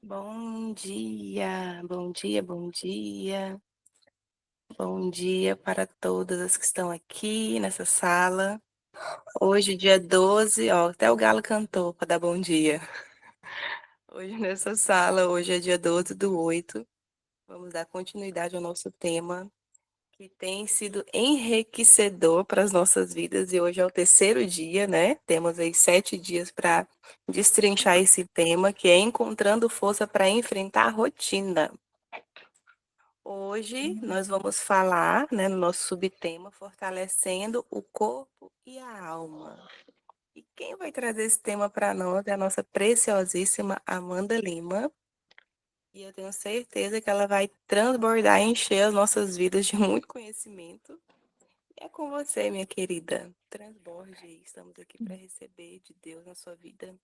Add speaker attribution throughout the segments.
Speaker 1: Bom dia, bom dia, bom dia. Bom dia para todas as que estão aqui nessa sala. Hoje, dia 12, ó, até o galo cantou para dar bom dia. Hoje nessa sala, hoje é dia 12/8. Vamos dar continuidade ao nosso tema, que tem sido enriquecedor para as nossas vidas, e hoje é o terceiro dia, né? Temos aí 7 dias para destrinchar esse tema, que é encontrando força para enfrentar a rotina. Hoje nós vamos falar, né, no nosso subtema, fortalecendo o corpo e a alma. E quem vai trazer esse tema para nós é a nossa preciosíssima Amanda Lima. E eu tenho certeza que ela vai transbordar e encher as nossas vidas de muito conhecimento. E é com você, minha querida. Transborde aí. Estamos aqui para receber de Deus na sua vida.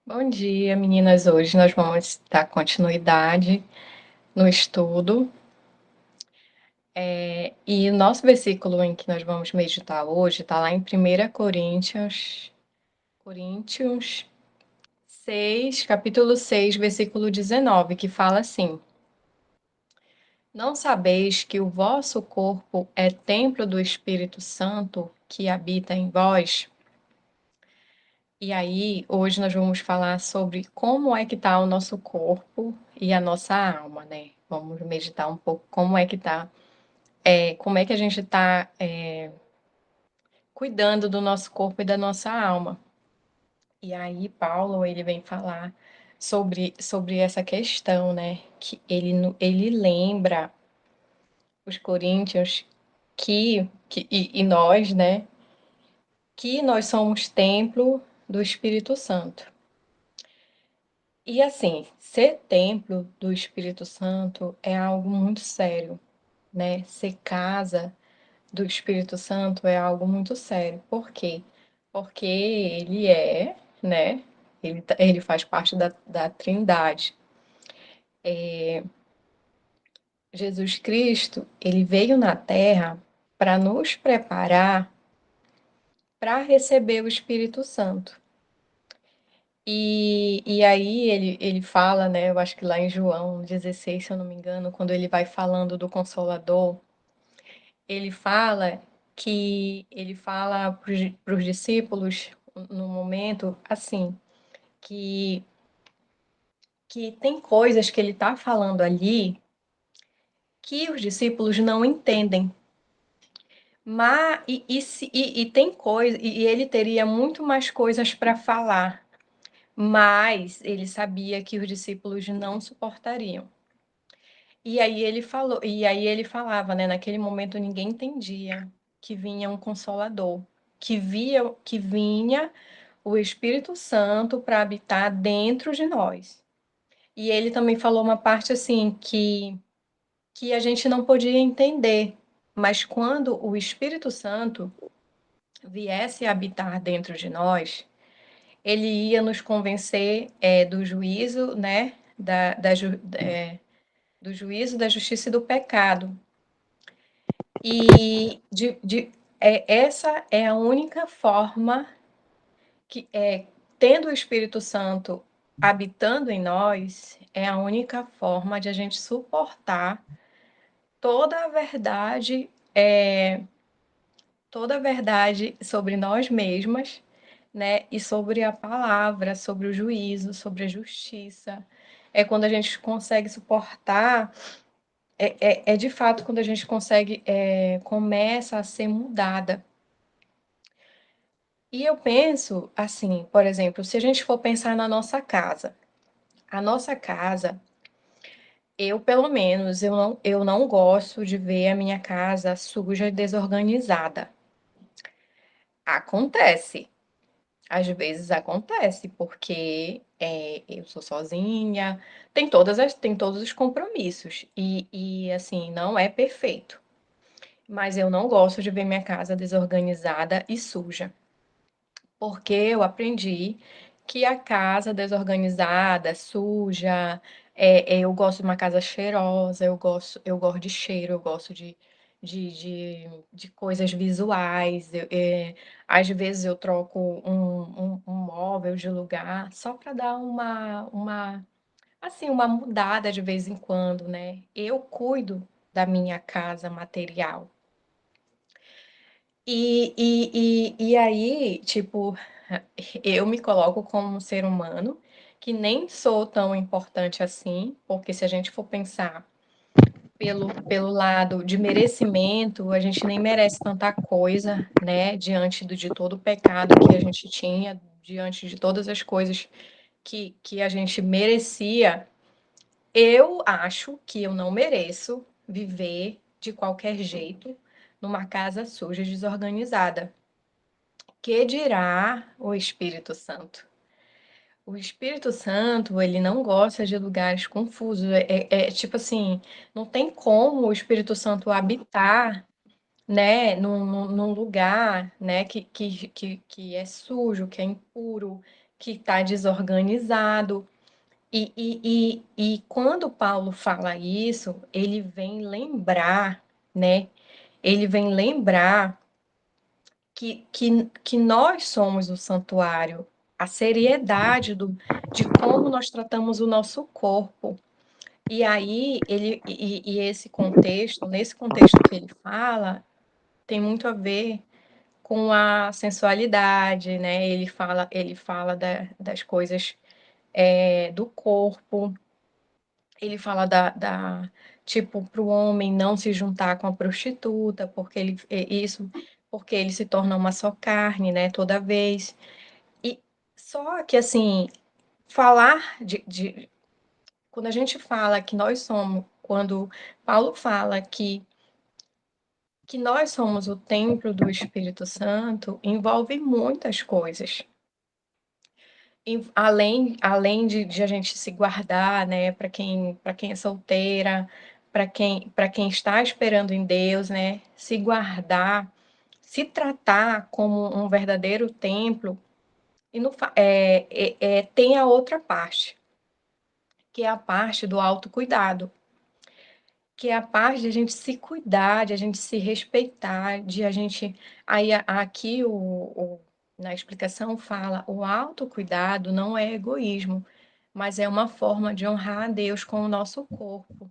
Speaker 2: Bom dia, meninas. Hoje nós vamos dar continuidade no estudo. E o nosso versículo em que nós vamos meditar hoje está lá em 1 Coríntios 6, capítulo 6, versículo 19, que fala assim: Não sabeis que o vosso corpo é templo do Espírito Santo que habita em vós? E aí, hoje nós vamos falar sobre como é que está o nosso corpo e a nossa alma, né? Vamos meditar um pouco como é que tá, como é que a gente está cuidando do nosso corpo e da nossa alma. E aí, Paulo, ele vem falar sobre essa questão, né? Que ele lembra os coríntios e nós, né? Que nós somos templo do Espírito Santo. E assim, ser templo do Espírito Santo é algo muito sério, né? Ser casa do Espírito Santo é algo muito sério. Por quê? Porque ele é, né? Ele faz parte da Trindade. Jesus Cristo, ele veio na Terra para nos preparar para receber o Espírito Santo. E aí ele fala, né? Eu acho que lá em João 16, se eu não me engano, quando ele vai falando do Consolador, ele fala ele fala para os discípulos no momento assim que que tem coisas que ele está falando ali que os discípulos não entendem. Mas e tem coisa e ele teria muito mais coisas para falar, mas ele sabia que os discípulos não suportariam. E aí ele falava, né, naquele momento ninguém entendia que vinha um consolador, que vinha o Espírito Santo para habitar dentro de nós. E ele também falou uma parte assim que a gente não podia entender, mas quando o Espírito Santo viesse a habitar dentro de nós, ele ia nos convencer do juízo, né, do juízo, da justiça e do pecado. E essa é a única forma que tendo o Espírito Santo habitando em nós, é a única forma de a gente suportar toda a verdade, toda a verdade sobre nós mesmas, né? E sobre a palavra, sobre o juízo, sobre a justiça. É quando a gente consegue suportar, é de fato quando a gente consegue, começa a ser mudada. E eu penso assim, por exemplo, se a gente for pensar na nossa casa, a nossa casa, eu pelo menos, eu não gosto de ver a minha casa suja e desorganizada. Acontece, às vezes acontece, porque eu sou sozinha, tem todos os compromissos, e assim, não é perfeito. Mas eu não gosto de ver minha casa desorganizada e suja. Porque eu aprendi que a casa desorganizada, suja, eu gosto de uma casa cheirosa, eu gosto de cheiro, eu gosto de coisas visuais. Às vezes eu troco um móvel de lugar só para dar assim, uma mudada de vez em quando, né? Eu cuido da minha casa material. E aí, tipo, eu me coloco como um ser humano que nem sou tão importante assim, porque se a gente for pensar pelo lado de merecimento, a gente nem merece tanta coisa, né? Diante de todo o pecado que a gente tinha, diante de todas as coisas que a gente merecia. Eu acho que eu não mereço viver de qualquer jeito numa casa suja, desorganizada. Que dirá o Espírito Santo? O Espírito Santo, ele não gosta de lugares confusos. É tipo assim, não tem como o Espírito Santo habitar, né, num lugar, né, que é sujo, que é impuro, que está desorganizado. E quando Paulo fala isso, ele vem lembrar, né? Ele vem lembrar que nós somos o santuário, a seriedade de como nós tratamos o nosso corpo. E aí, esse contexto, nesse contexto que ele fala, tem muito a ver com a sensualidade, né? Ele fala das coisas do corpo, ele fala tipo, para o homem não se juntar com a prostituta, porque ele se torna uma só carne, né, toda vez. E só que, assim, falar quando a gente fala que nós somos, quando Paulo fala que nós somos o templo do Espírito Santo, envolve muitas coisas. Além de a gente se guardar, né, para quem é solteira, para quem está esperando em Deus, né, se guardar, se tratar como um verdadeiro templo, e não, tem a outra parte, que é a parte do autocuidado, que é a parte de a gente se cuidar, de a gente se respeitar, de a gente. Aí aqui na explicação fala: o autocuidado não é egoísmo, mas é uma forma de honrar a Deus com o nosso corpo.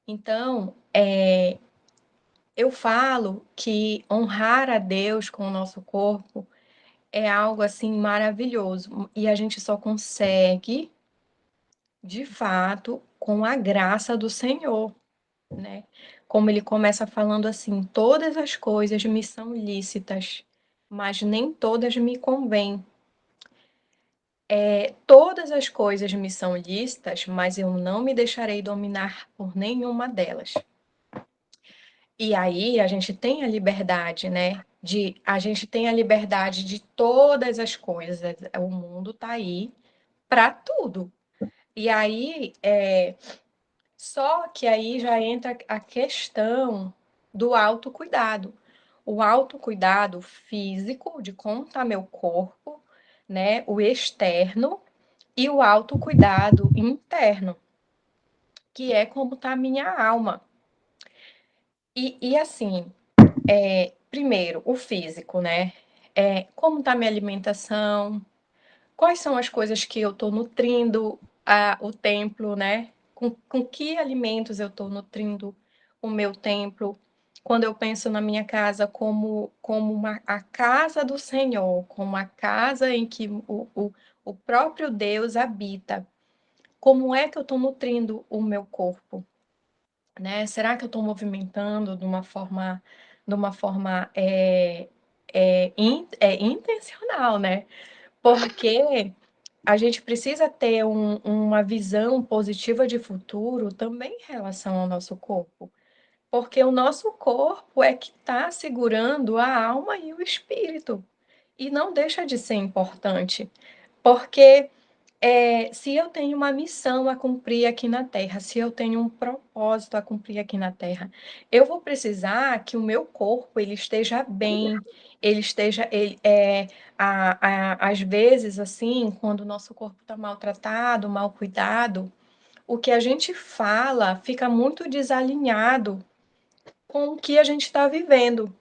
Speaker 2: Então, eu falo que honrar a Deus com o nosso corpo é algo assim maravilhoso e a gente só consegue, de fato, com a graça do Senhor, né? Como ele começa falando assim: todas as coisas me são lícitas, mas nem todas me convêm. Todas as coisas me são lícitas, mas eu não me deixarei dominar por nenhuma delas. E aí a gente tem a liberdade, né? A gente tem a liberdade de todas as coisas. O mundo tá aí para tudo. E aí, só que aí já entra a questão do autocuidado. O autocuidado físico, de como está meu corpo, né? O externo, e o autocuidado interno, que é como está a minha alma. E assim, primeiro, o físico, né? Como está minha alimentação, quais são as coisas que eu estou nutrindo o templo, né? Com que alimentos eu estou nutrindo o meu templo? Quando eu penso na minha casa como a casa do Senhor, como a casa em que o próprio Deus habita, como é que eu estou nutrindo o meu corpo, né? Será que eu estou movimentando de uma forma intencional, né? Porque a gente precisa ter uma visão positiva de futuro também em relação ao nosso corpo, porque o nosso corpo é que está segurando a alma e o espírito, e não deixa de ser importante, porque se eu tenho uma missão a cumprir aqui na Terra, se eu tenho um propósito a cumprir aqui na Terra, eu vou precisar que o meu corpo ele esteja bem, ele esteja, às vezes assim, quando o nosso corpo está maltratado, mal cuidado, o que a gente fala fica muito desalinhado com o que a gente está vivendo.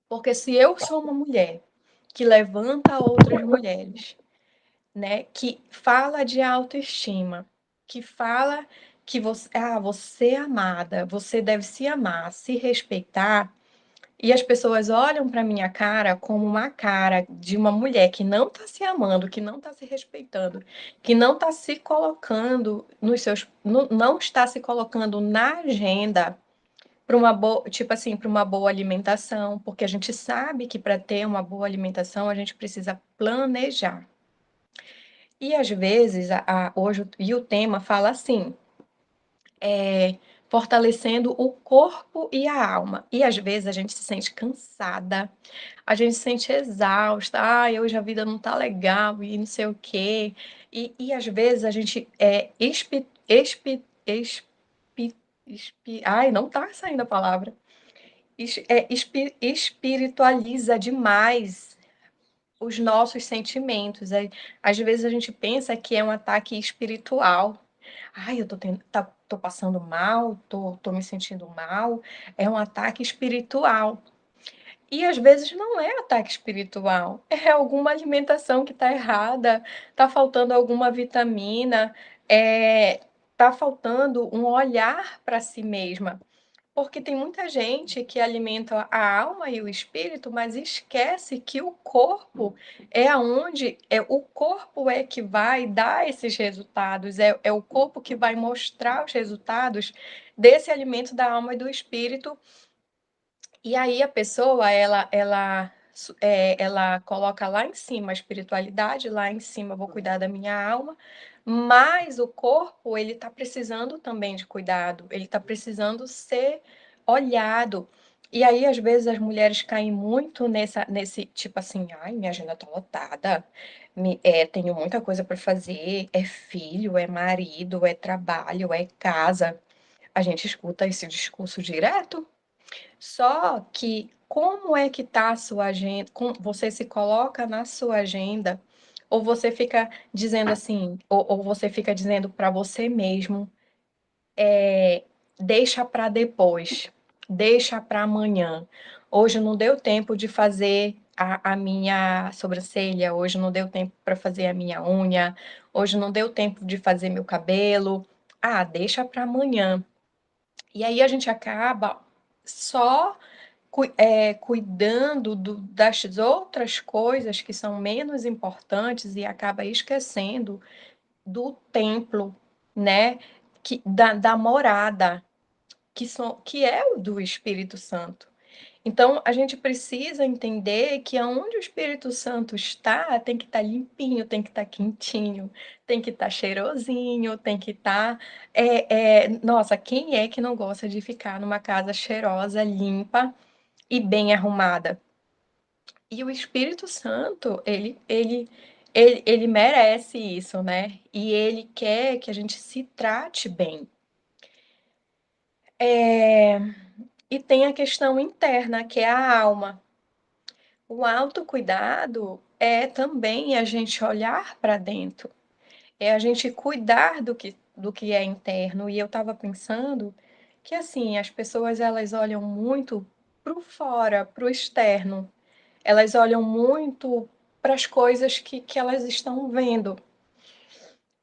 Speaker 2: Porque se eu sou uma mulher que levanta outras mulheres, né, que fala de autoestima, que fala que você é amada, você deve se amar, se respeitar, e as pessoas olham para minha cara como uma cara de uma mulher que não está se amando, que não está se respeitando, que não está se colocando nos seus, não está se colocando na agenda para uma boa, tipo assim, para uma boa alimentação, porque a gente sabe que para ter uma boa alimentação a gente precisa planejar. E às vezes, hoje, e o tema fala assim, fortalecendo o corpo e a alma. E às vezes a gente se sente cansada, a gente se sente exausta, hoje a vida não tá legal e não sei o quê. E às vezes a gente não tá saindo a palavra. Espiritualiza demais os nossos sentimentos. Às vezes a gente pensa que é um ataque espiritual. Eu tô passando mal, tô me sentindo mal. É um ataque espiritual. E às vezes não é ataque espiritual, é alguma alimentação que está errada, está faltando alguma vitamina, está faltando um olhar para si mesma. Porque tem muita gente que alimenta a alma e o espírito, mas esquece que o corpo o corpo é que vai dar esses resultados, é o corpo que vai mostrar os resultados desse alimento da alma e do espírito. E aí a pessoa, ela coloca lá em cima a espiritualidade, lá em cima vou cuidar da minha alma, mas o corpo, ele está precisando também de cuidado, ele está precisando ser olhado. E aí, às vezes, as mulheres caem muito nesse tipo assim, minha agenda está lotada, tenho muita coisa para fazer, é filho, é marido, é trabalho, é casa. A gente escuta esse discurso direto. Só que como é que está a sua agenda? Você se coloca na sua agenda, ou você fica dizendo assim, ou você fica dizendo para você mesmo, deixa para depois, deixa para amanhã. Hoje não deu tempo de fazer a minha sobrancelha, hoje não deu tempo para fazer a minha unha, hoje não deu tempo de fazer meu cabelo. Deixa para amanhã. E aí a gente acaba só cuidando das outras coisas que são menos importantes e acaba esquecendo do templo, né? Da morada, que é o do Espírito Santo. Então, a gente precisa entender que aonde o Espírito Santo está, tem que estar limpinho, tem que estar quentinho, tem que estar cheirosinho, tem que estar. Nossa, quem é que não gosta de ficar numa casa cheirosa, limpa e bem arrumada? E o Espírito Santo, ele merece isso, né? E ele quer que a gente se trate bem. E tem a questão interna, que é a alma. O autocuidado é também a gente olhar para dentro, é a gente cuidar do que é interno. E eu estava pensando que, assim, as pessoas elas olham muito para o fora, para o externo, elas olham muito para as coisas que elas estão vendo.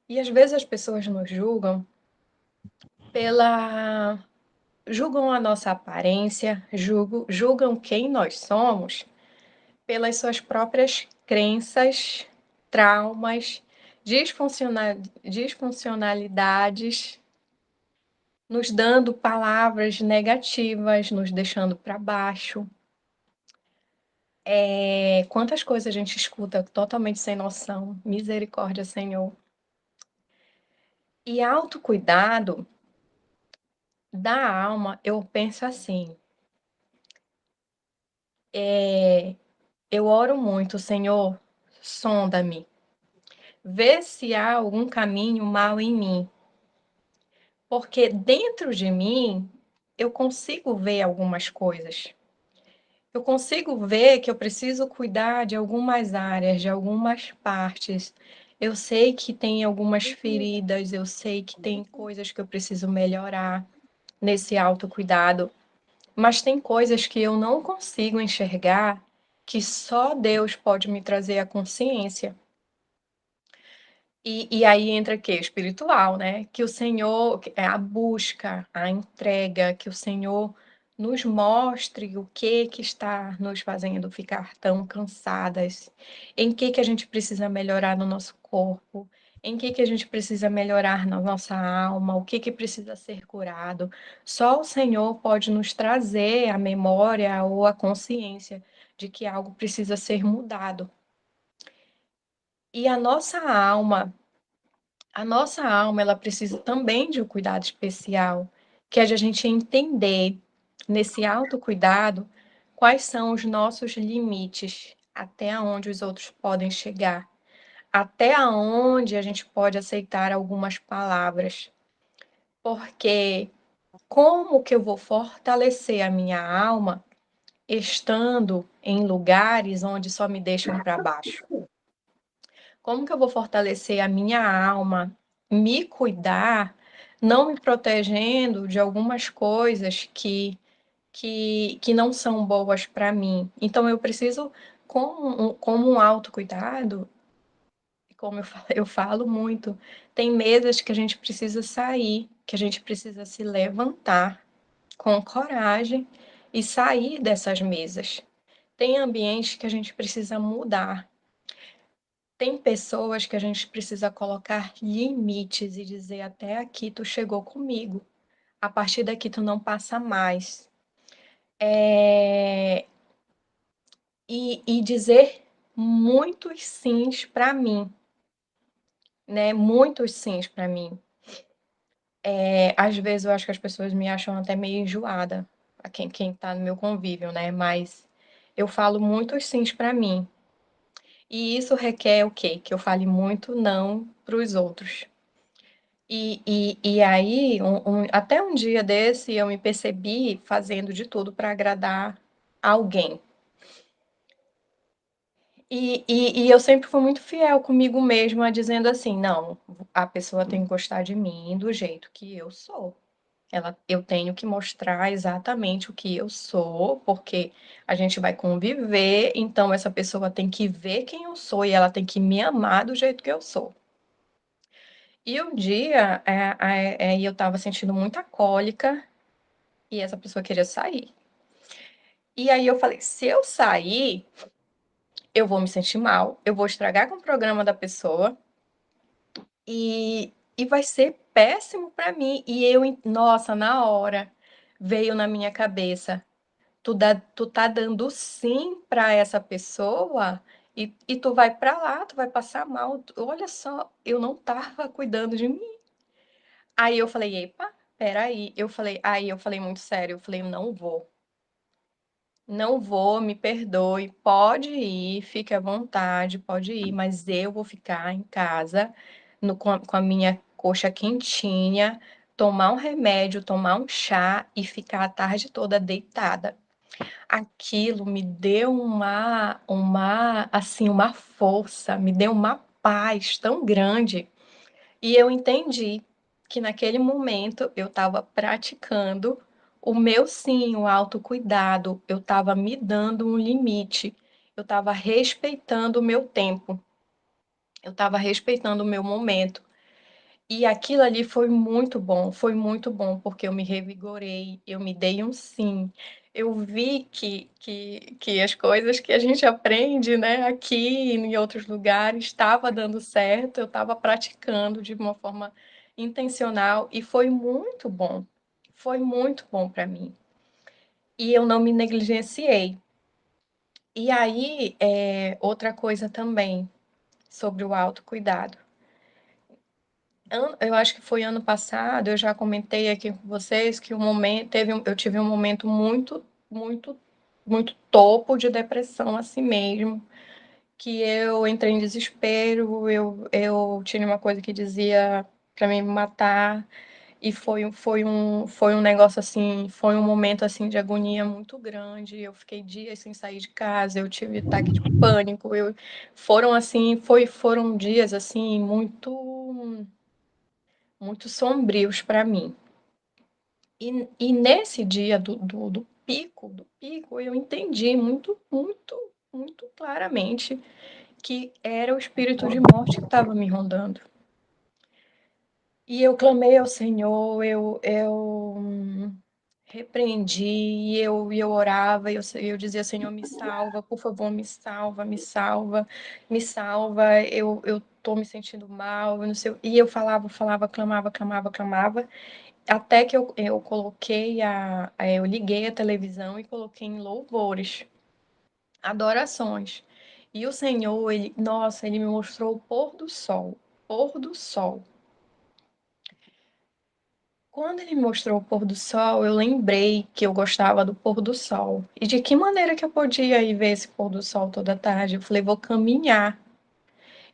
Speaker 2: E às vezes as pessoas nos julgam pela. Julgam a nossa aparência, julgam quem nós somos pelas suas próprias crenças, traumas, disfuncionalidades, nos dando palavras negativas, nos deixando para baixo. Quantas coisas a gente escuta totalmente sem noção. Misericórdia, Senhor. E autocuidado da alma, eu penso assim, eu oro muito, Senhor, sonda-me, vê se há algum caminho mal em mim, porque dentro de mim eu consigo ver algumas coisas. Eu consigo ver que eu preciso cuidar de algumas áreas, de algumas partes. Eu sei que tem algumas feridas, eu sei que tem coisas que eu preciso melhorar nesse autocuidado. mas tem coisas que eu não consigo enxergar, que só Deus pode me trazer a consciência. E aí entra o quê? Espiritual, né? Que o Senhor, é a busca, a entrega, que o Senhor nos mostre o que está nos fazendo ficar tão cansadas, em que a gente precisa melhorar no nosso corpo, em que a gente precisa melhorar na nossa alma, o que precisa ser curado. Só o Senhor pode nos trazer a memória ou a consciência de que algo precisa ser mudado. E a nossa alma, ela precisa também de um cuidado especial, que é de a gente entender, nesse autocuidado, quais são os nossos limites, até onde os outros podem chegar, até onde a gente pode aceitar algumas palavras. Porque como que eu vou fortalecer a minha alma estando em lugares onde só me deixam para baixo? Como que eu vou fortalecer a minha alma, me cuidar, não me protegendo de algumas coisas que não são boas para mim? Então, eu preciso, como um autocuidado, como eu falo muito, tem mesas que a gente precisa sair, que a gente precisa se levantar com coragem e sair dessas mesas. Tem ambientes que a gente precisa mudar. Tem pessoas que a gente precisa colocar limites e dizer: até aqui tu chegou comigo, a partir daqui tu não passa mais. E dizer muitos sims para mim, né? Muitos sims para mim. Às vezes eu acho que as pessoas me acham até meio enjoada, a quem tá no meu convívio, né? Mas eu falo muitos sims para mim. E isso requer o quê? Que eu fale muito não para os outros. E aí, até um dia desse, eu me percebi fazendo de tudo para agradar alguém. E eu sempre fui muito fiel comigo mesma, dizendo assim: não, a pessoa tem que gostar de mim do jeito que eu sou. Eu tenho que mostrar exatamente o que eu sou, porque a gente vai conviver, então essa pessoa tem que ver quem eu sou e ela tem que me amar do jeito que eu sou. E um dia, eu estava sentindo muita cólica e essa pessoa queria sair. E aí eu falei: se eu sair, eu vou me sentir mal, eu vou estragar com o programa da pessoa e vai ser péssimo para mim. Nossa, na hora veio na minha cabeça: tu tá dando sim para essa pessoa e tu vai para lá, tu vai passar mal. Olha só, eu não tava cuidando de mim. Aí eu falei: epa, peraí. Aí eu falei muito sério, eu falei: não vou. Não vou, me perdoe, pode ir, fique à vontade, pode ir, mas eu vou ficar em casa com a minha coxa quentinha, tomar um remédio, tomar um chá e ficar a tarde toda deitada. Aquilo me deu assim, uma força, me deu uma paz tão grande. E eu entendi que naquele momento eu estava praticando o meu sim, o autocuidado, eu estava me dando um limite, eu estava respeitando o meu tempo, eu estava respeitando o meu momento. E aquilo ali foi muito bom, porque eu me revigorei, eu me dei um sim. Eu vi que as coisas que a gente aprende, né, aqui e em outros lugares, estava dando certo, eu estava praticando de uma forma intencional e foi muito bom para mim. E eu não me negligenciei. E aí, outra coisa também sobre o autocuidado. Eu acho que foi ano passado, eu já comentei aqui com vocês que eu tive um momento muito, muito, muito topo de depressão assim mesmo, que eu entrei em desespero, eu tinha uma coisa que dizia para me matar, e foi um negócio assim, foi um momento assim de agonia muito grande. Eu fiquei dias sem sair de casa, eu tive ataque de pânico, foram dias assim muito sombrios para mim. E nesse dia pico, eu entendi muito, muito, muito claramente que era o espírito de morte que estava me rondando. E eu clamei ao Senhor, eu repreendi, e eu orava, eu dizia, Senhor, me salva, por favor, me salva, me salva, me salva, eu tô me sentindo mal, eu não sei. E eu falava, clamava, clamava, clamava, até que eu coloquei eu liguei a televisão e coloquei em louvores, adorações. E o Senhor, nossa, ele me mostrou o pôr do sol, pôr do sol. Quando ele me mostrou o pôr do sol, eu lembrei que eu gostava do pôr do sol. E de que maneira que eu podia ir ver esse pôr do sol toda tarde? Eu falei, vou caminhar.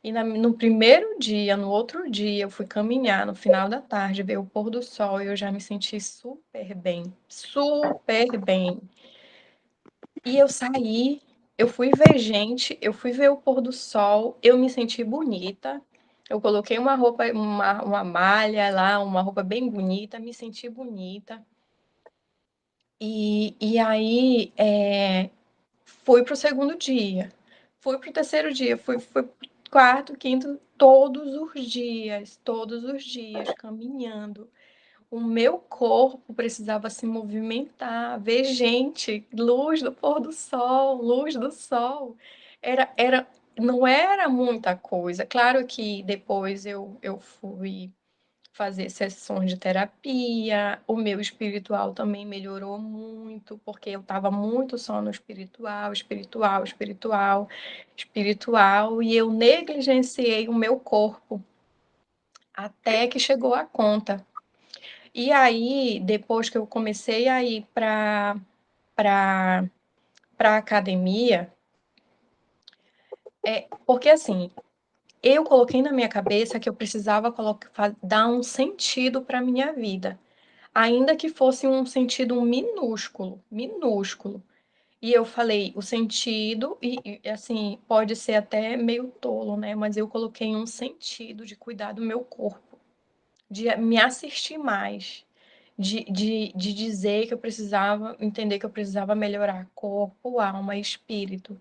Speaker 2: E no primeiro dia, no outro dia, eu fui caminhar no final da tarde, ver o pôr do sol e eu já me senti super bem, super bem. E eu saí, eu fui ver gente, eu fui ver o pôr do sol, eu me senti bonita. Eu coloquei uma roupa, uma malha lá, uma roupa bem bonita, me senti bonita. E aí, fui para o segundo dia, fui para o terceiro dia, fui para o quarto, quinto, todos os dias, caminhando. O meu corpo precisava se movimentar, ver gente, luz do pôr do sol, luz do sol. Não era muita coisa. Claro que depois eu fui fazer sessões de terapia, o meu espiritual também melhorou muito, porque eu estava muito só no espiritual, espiritual, espiritual, espiritual, e eu negligenciei o meu corpo até que chegou a conta. E aí, depois que eu comecei a ir para a academia, porque assim, eu coloquei na minha cabeça que eu precisava dar um sentido para a minha vida, ainda que fosse um sentido minúsculo, minúsculo. E eu falei, o sentido, assim, pode ser até meio tolo, né? Mas eu coloquei um sentido de cuidar do meu corpo, de me assistir mais, de dizer que eu precisava, entender que eu precisava melhorar corpo, alma e espírito,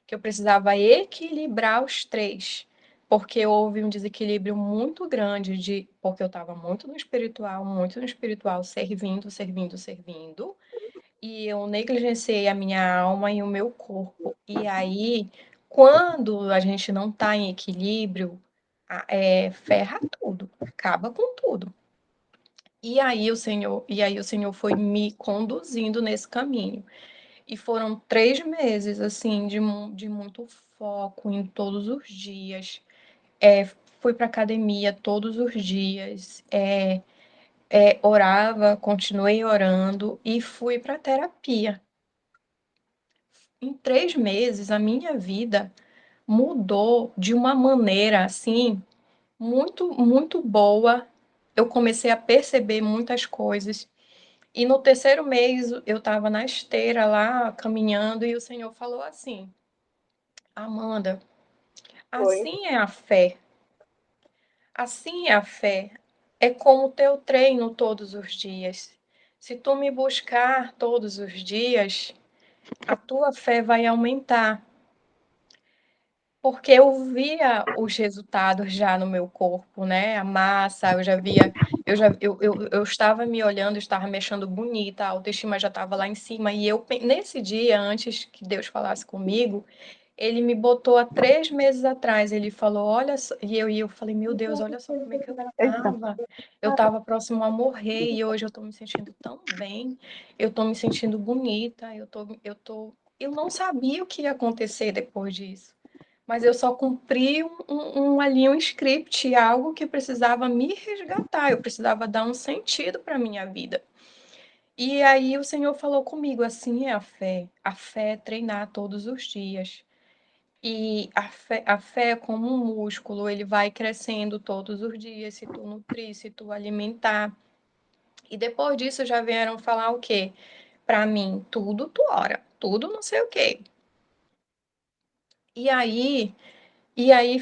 Speaker 2: que eu precisava equilibrar os três, porque houve um desequilíbrio muito grande porque eu estava muito no espiritual, servindo, servindo, servindo, e eu negligenciei a minha alma e o meu corpo. E aí, quando a gente não está em equilíbrio, ferra tudo, acaba com tudo. E aí o Senhor foi me conduzindo nesse caminho. E foram 3 meses, assim, de muito foco em todos os dias. Fui para academia todos os dias, orava, continuei orando e fui para terapia. Em 3 meses, a minha vida mudou de uma maneira, assim, muito, muito boa. Eu comecei a perceber muitas coisas. E no terceiro mês eu estava na esteira lá, caminhando, e o Senhor falou assim: Amanda,
Speaker 3: Oi.
Speaker 2: assim é a fé, assim é a fé. É como o teu treino todos os dias. Se tu me buscar todos os dias, a tua fé vai aumentar. Porque eu via os resultados já no meu corpo, né? A massa, eu já via, eu estava me olhando, estava me achando bonita, a autoestima já estava lá em cima. E nesse dia, antes que Deus falasse comigo, ele me botou há 3 meses atrás. Ele falou: Olha só, e eu falei: Meu Deus, olha só como é que eu
Speaker 3: Eita.
Speaker 2: estava. Eu estava próximo a morrer e hoje eu estou me sentindo tão bem, eu estou me sentindo bonita, eu não sabia o que ia acontecer depois disso, mas eu só cumpri ali um script, algo que precisava me resgatar, eu precisava dar um sentido para a minha vida. E aí o Senhor falou comigo, assim é a fé é treinar todos os dias. E a fé é como um músculo, ele vai crescendo todos os dias, se tu nutrir, se tu alimentar. E depois disso já vieram falar o quê? Para mim, tudo tu ora, tudo não sei o quê. E aí, e aí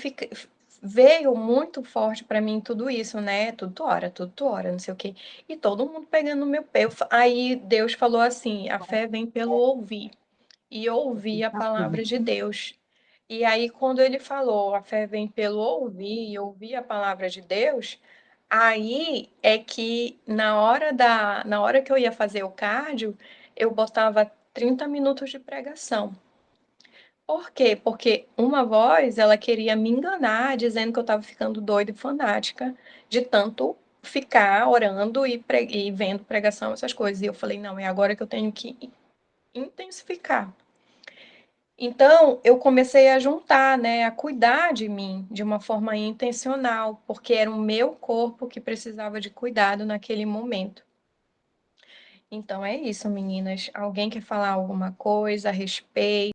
Speaker 2: veio muito forte para mim tudo isso, né? Tudo ora, não sei o quê. E todo mundo pegando no meu pé. Aí Deus falou assim: a fé vem pelo ouvir. E ouvir a palavra de Deus. E aí, quando ele falou, a fé vem pelo ouvir e ouvir a palavra de Deus, aí é que na hora que eu ia fazer o cardio, eu botava 30 minutos de pregação. Por quê? Porque uma voz, ela queria me enganar, dizendo que eu estava ficando doida e fanática de tanto ficar orando e vendo pregação, essas coisas. E eu falei, não, é agora que eu tenho que intensificar. Então, eu comecei a juntar, né, a cuidar de mim de uma forma intencional, porque era o meu corpo que precisava de cuidado naquele momento. Então é isso, meninas. Alguém quer falar alguma coisa a respeito?